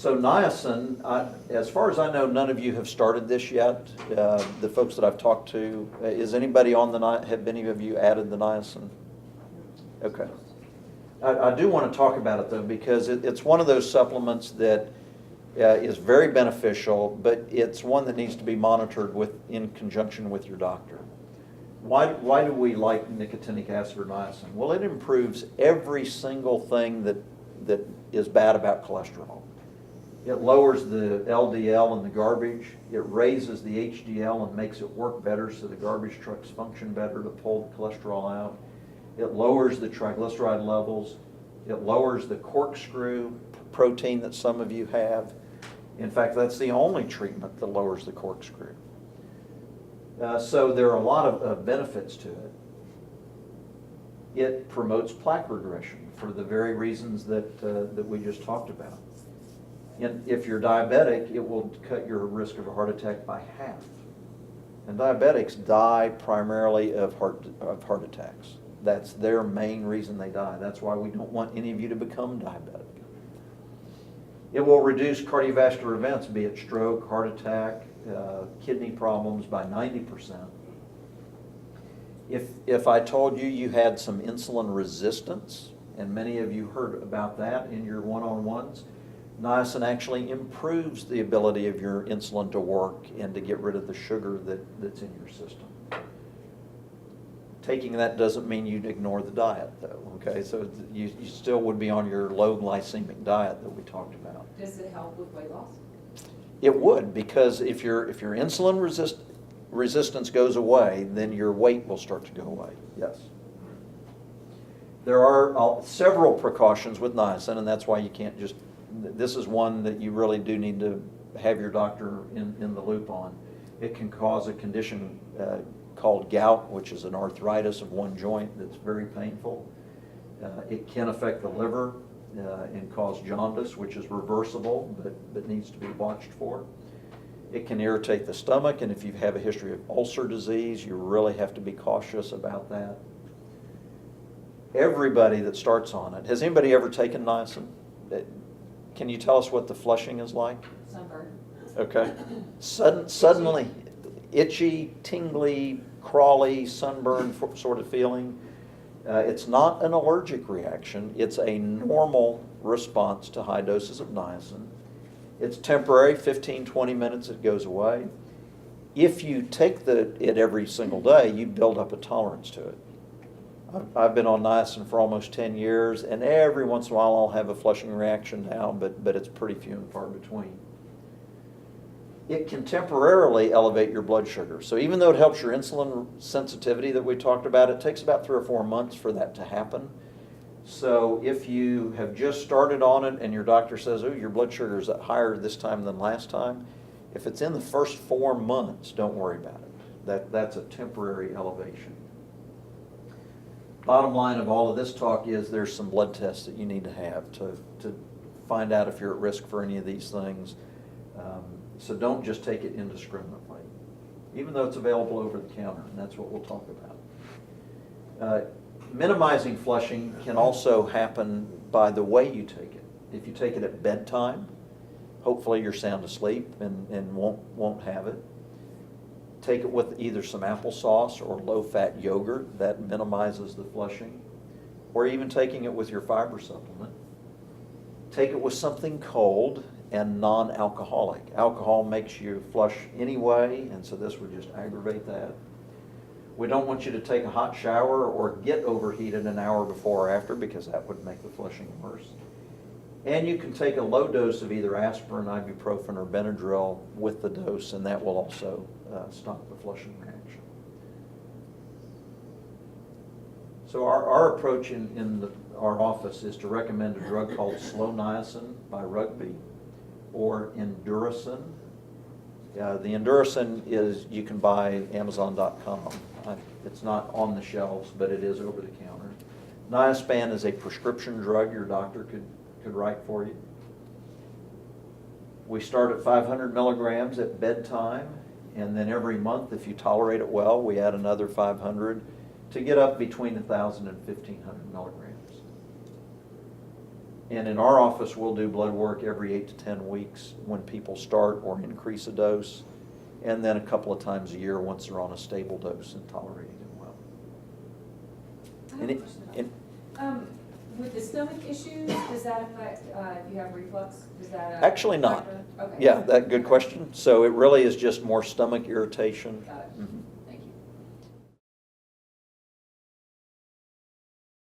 So niacin, as far as I know, none of you have started this yet. The folks that I've talked to, is anybody on the have any of you added the niacin? Okay. I do want to talk about it though, because it's one of those supplements that is very beneficial, but it's one that needs to be monitored in conjunction with your doctor. Why do we like nicotinic acid or niacin? Well, it improves every single thing that is bad about cholesterol. It lowers the LDL in the garbage. It raises the HDL and makes it work better so the garbage trucks function better to pull the cholesterol out. It lowers the triglyceride levels. It lowers the corkscrew protein that some of you have. In fact, that's the only treatment that lowers the corkscrew. So there are a lot of benefits to it. It promotes plaque regression for the very reasons that we just talked about. And if you're diabetic, it will cut your risk of a heart attack by half. And diabetics die primarily of heart attacks. That's their main reason they die. That's why we don't want any of you to become diabetic. It will reduce cardiovascular events, be it stroke, heart attack, kidney problems by 90%. If I told you you had some insulin resistance, and many of you heard about that in your one-on-ones, niacin actually improves the ability of your insulin to work and to get rid of the sugar that's in your system. Taking that doesn't mean you'd ignore the diet, though, okay? So you still would be on your low glycemic diet that we talked about. Does it help with weight loss? It would, because if your insulin resistance goes away, then your weight will start to go away, yes. There are several precautions with niacin, and that's why you can't just, this is one that you really do need to have your doctor in the loop on. It can cause a condition called gout, which is an arthritis of one joint that's very painful. It can affect the liver and cause jaundice, which is reversible but needs to be watched for. It can irritate the stomach, and if you have a history of ulcer disease, you really have to be cautious about that. Everybody that starts on it, has anybody ever taken niacin? Can you tell us what the flushing is like? Sunburn. Okay. Suddenly, itchy, tingly, crawly, sunburn sort of feeling. It's not an allergic reaction. It's a normal response to high doses of niacin. It's temporary, 15, 20 minutes, it goes away. If you take it every single day, you build up a tolerance to it. I've been on niacin for almost 10 years, and every once in a while I'll have a flushing reaction now, but it's pretty few and far between. It can temporarily elevate your blood sugar. So even though it helps your insulin sensitivity that we talked about, it takes about 3 or 4 months for that to happen. So if you have just started on it and your doctor says, oh, your blood sugar is higher this time than last time, if it's in the first 4 months, don't worry about it. That's a temporary elevation. Bottom line of all of this talk is there's some blood tests that you need to have to find out if you're at risk for any of these things. So don't just take it indiscriminately, even though it's available over the counter, and that's what we'll talk about. Minimizing flushing can also happen by the way you take it. If you take it at bedtime, hopefully you're sound asleep and won't have it. Take it with either some applesauce or low-fat yogurt. That minimizes the flushing. Or even taking it with your fiber supplement. Take it with something cold and non-alcoholic. Alcohol makes you flush anyway, and so this would just aggravate that. We don't want you to take a hot shower or get overheated an hour before or after, because that would make the flushing worse. And you can take a low dose of either aspirin, ibuprofen, or Benadryl with the dose, and that will also stop the flushing reaction. So our approach in our office is to recommend a drug called slow niacin by Rugby, or Enduracin. The Enduracin is, you can buy Amazon.com. It's not on the shelves, but it is over the counter. Niaspan is a prescription drug your doctor could write for you. We start at 500 milligrams at bedtime, and then every month, if you tolerate it well, we add another 500 to get up between 1,000 and 1,500 milligrams. And in our office, we'll do blood work every 8 to 10 weeks when people start or increase a dose, and then a couple of times a year once they're on a stable dose and tolerating it well. I have And a it- question and- about, with the stomach issues, does that affect, if you have reflux, does that? Actually not. factor? Okay. Yeah, that, good question. So it really is just more stomach irritation. Got it. Mhm.